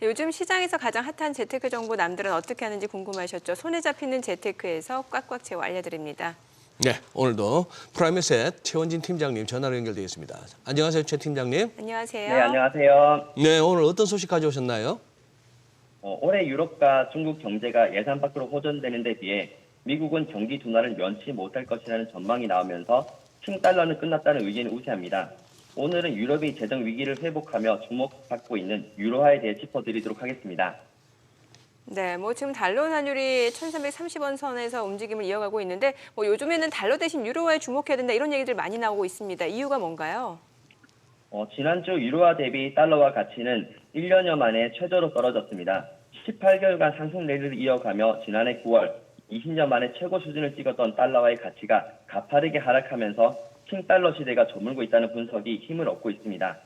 요즘 시장에서 가장 핫한 재테크 정보 남들은 어떻게 하는지 궁금하셨죠? 손에 잡히는 재테크에서 꽉꽉 채워 알려드립니다. 네, 오늘도 프라임에셋 최원진 팀장님 전화로 연결되어 있습니다. 안녕하세요, 최 팀장님. 안녕하세요. 네, 안녕하세요. 네, 오늘 어떤 소식 가져오셨나요? 올해 유럽과 중국 경제가 예상 밖으로 호전되는 데 비해 미국은 경기 둔화를 면치 못할 것이라는 전망이 나오면서 칭달러는 끝났다는 의견이 우세합니다. 오늘은 유럽이 재정 위기를 회복하며 주목받고 있는 유로화에 대해 짚어드리도록 하겠습니다. 네, 지금 달러 환율이 1,330원 선에서 움직임을 이어가고 있는데 요즘에는 달러 대신 유로화에 주목해야 된다 이런 얘기들 많이 나오고 있습니다. 이유가 뭔가요? 지난주 유로화 대비 달러화 가치는 1년여 만에 최저로 떨어졌습니다. 18개월간 상승 랠리를 이어가며 지난해 9월 20년 만에 최고 수준을 찍었던 달러화의 가치가 가파르게 하락하면서 칭달러 시대가 저물고 있다는 분석이 힘을 얻고 있습니다.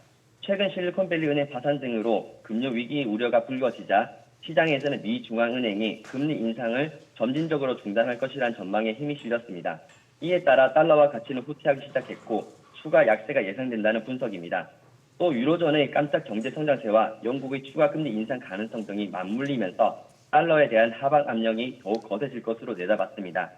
최근 실리콘밸리 은행 파산 등으로 금융 위기 우려가 불거지자 시장에서는 미 중앙은행이 금리 인상을 점진적으로 중단할 것이라는 전망에 힘이 실렸습니다. 이에 따라 달러화 가치는 후퇴하기 시작했고 추가 약세가 예상된다는 분석입니다. 또 유로존의 깜짝 경제 성장세와 영국의 추가 금리 인상 가능성 등이 맞물리면서 달러에 대한 하방 압력이 더욱 거세질 것으로 내다봤습니다.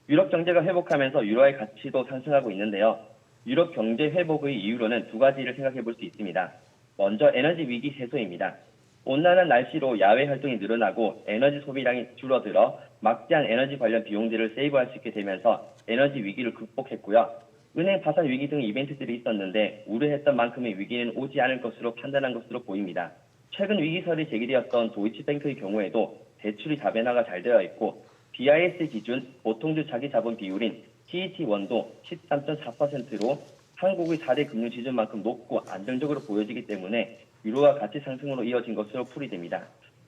유럽 경제가 회복하면서 유로화의 가치도 상승하고 있는데요. 유럽 경제 회복의 이유로는 두 가지를 생각해 볼 수 있습니다. 먼저 에너지 위기 해소입니다. 온난한 날씨로 야외 활동이 늘어나고 에너지 소비량이 줄어들어 막대한 에너지 관련 비용들을 세이브할 수 있게 되면서 에너지 위기를 극복했고요. 은행 파산 위기 등 이벤트들이 있었는데 우려했던 만큼의 위기는 오지 않을 것으로 판단한 것으로 보입니다. 최근 위기설이 제기되었던 도이치뱅크의 경우에도 대출이 다변화가 잘 되어 있고 BIS 기준 보통주 자기자본 비율인 CET1도 13.4%로 한국의 4대 금융지주만큼 높고 안정적으로 보여지기 때문에 유로화 가치 상승으로 이어진 것으로 풀이됩니다.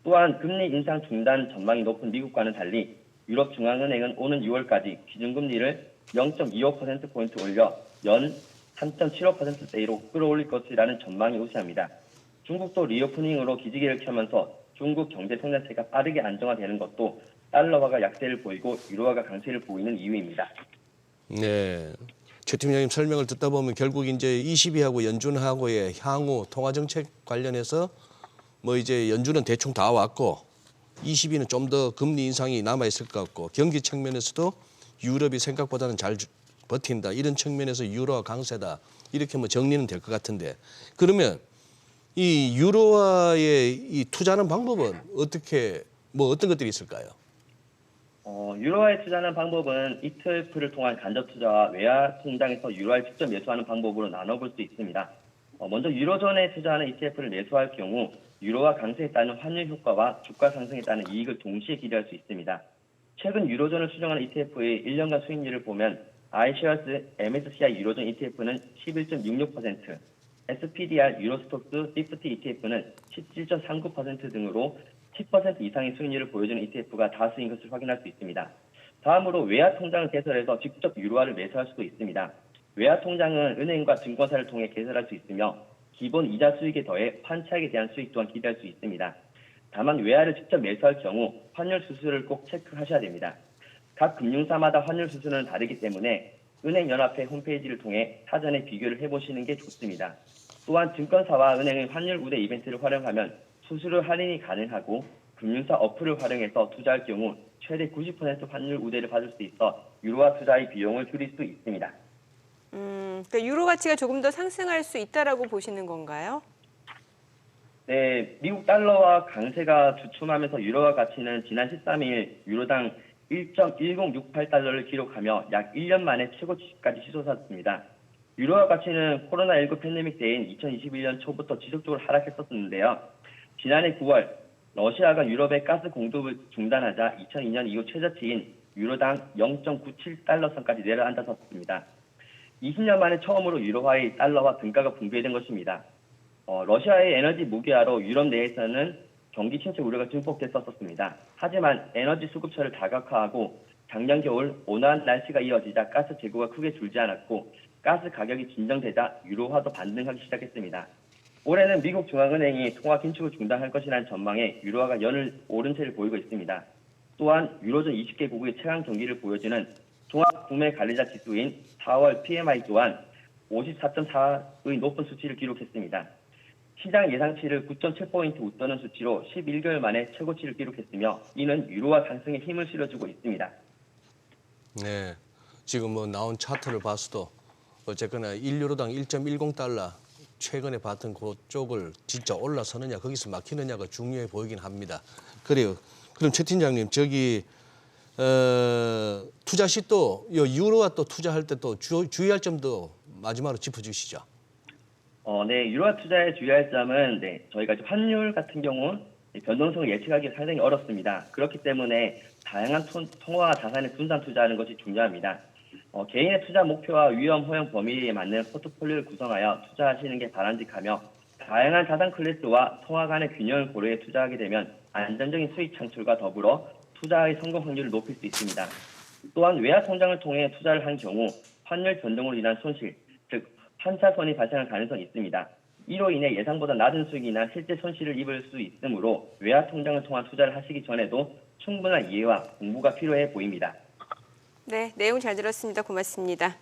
또한 금리 인상 중단 전망이 높은 미국과는 달리 유럽중앙은행은 오는 6월까지 기준금리를 0.25%포인트 올려 연 3.75%대로 끌어올릴 것이라는 전망이 우세합니다. 중국도 리오프닝으로 기지개를 켜면서 중국 경제 성장세가 빠르게 안정화되는 것도 달러화가 약세를 보이고 유로화가 강세를 보이는 이유입니다. 네, 최 팀장님 설명을 듣다 보면 결국 이제 22하고 연준하고의 향후 통화 정책 관련해서 이제 연준은 대충 다 왔고 22는 좀 더 금리 인상이 남아 있을 것 같고 경기 측면에서도 유럽이 생각보다는 잘 버틴다 이런 측면에서 유로화 강세다 이렇게 정리는 될 것 같은데 그러면 이 유로화에 이 투자하는 방법은 어떻게 어떤 것들이 있을까요? 유로화에 투자하는 방법은 ETF를 통한 간접 투자와 외화 통장에서 유로화를 직접 매수하는 방법으로 나눠볼 수 있습니다. 먼저 유로존에 투자하는 ETF를 매수할 경우 유로화 강세에 따른 환율 효과와 주가 상승에 따른 이익을 동시에 기대할 수 있습니다. 최근 유로존을 수정하는 ETF의 1년간 수익률을 보면 iShares MSCI 유로존 ETF는 11.66%, SPDR 유로스톡스 50 ETF는 17.39% 등으로 10% 이상의 수익률을 보여주는 ETF가 다수인 것을 확인할 수 있습니다. 다음으로 외화 통장을 개설해서 직접 유로화를 매수할 수도 있습니다. 외화 통장은 은행과 증권사를 통해 개설할 수 있으며 기본 이자 수익에 더해 환차익에 대한 수익 또한 기대할 수 있습니다. 다만 외화를 직접 매수할 경우 환율 수수료를 꼭 체크하셔야 됩니다. 각 금융사마다 환율 수수료는 다르기 때문에 은행연합회 홈페이지를 통해 사전에 비교를 해보시는 게 좋습니다. 또한 증권사와 은행의 환율 우대 이벤트를 활용하면 수수료 할인이 가능하고 금융사 어플을 활용해서 투자할 경우 최대 90% 환율 우대를 받을 수 있어 유로화 투자의 비용을 줄일 수 있습니다. 그러니까 유로 가치가 조금 더 상승할 수 있다라고 보시는 건가요? 네, 미국 달러와 강세가 주춤하면서 유로화 가치는 지난 13일 유로당 1.1068달러를 기록하며 약 1년 만에 최고치까지 치솟았습니다. 유로화 가치는 코로나19 팬데믹 때인 2021년 초부터 지속적으로 하락했었는데요. 지난해 9월 러시아가 유럽의 가스 공급을 중단하자 2002년 이후 최저치인 유로당 0.97달러 선까지 내려앉았었습니다. 20년 만에 처음으로 유로화의 달러와 등가가 붕괴된 것입니다. 러시아의 에너지 무기화로 유럽 내에서는 경기 침체 우려가 증폭됐었습니다. 하지만 에너지 수급처를 다각화하고 작년 겨울 온화한 날씨가 이어지자 가스 재고가 크게 줄지 않았고 가스 가격이 진정되자 유로화도 반등하기 시작했습니다. 올해는 미국 중앙은행이 통화 긴축을 중단할 것이라는 전망에 유로화가 연을 오른 채를 보이고 있습니다. 또한 유로존 20개국의 최강 경기를 보여주는 종합 구매 관리자 지수인 4월 PMI 또한 54.4의 높은 수치를 기록했습니다. 시장 예상치를 9.7포인트 웃도는 수치로 11개월 만에 최고치를 기록했으며 이는 유로화 상승에 힘을 실어주고 있습니다. 네, 지금 뭐 나온 차트를 봤어도 어쨌거나 1유로당 1.10달러 최근에 봤던 그쪽을 진짜 올라서느냐 거기서 막히느냐가 중요해 보이긴 합니다. 그래요. 그럼 최 팀장님 저기 투자 시 또 유로화 또 투자할 때 또 주의할 점도 마지막으로 짚어주시죠. 네, 유로화 투자에 주의할 점은 저희가 환율 같은 경우 변동성을 예측하기 상당히 어렵습니다. 그렇기 때문에 다양한 통화와 자산에 분산 투자하는 것이 중요합니다. 개인의 투자 목표와 위험 허용 범위에 맞는 포트폴리오를 구성하여 투자하시는 게 바람직하며 다양한 자산 클래스와 통화 간의 균형을 고려해 투자하게 되면 안정적인 수익 창출과 더불어 투자의 성공 확률을 높일 수 있습니다. 또한 외화 통장을 통해 투자를 한 경우 환율 변동으로 인한 손실, 즉 환차손이 발생할 가능성이 있습니다. 이로 인해 예상보다 낮은 수익이나 실제 손실을 입을 수 있으므로 외화 통장을 통한 투자를 하시기 전에도 충분한 이해와 공부가 필요해 보입니다. 네, 내용 잘 들었습니다. 고맙습니다.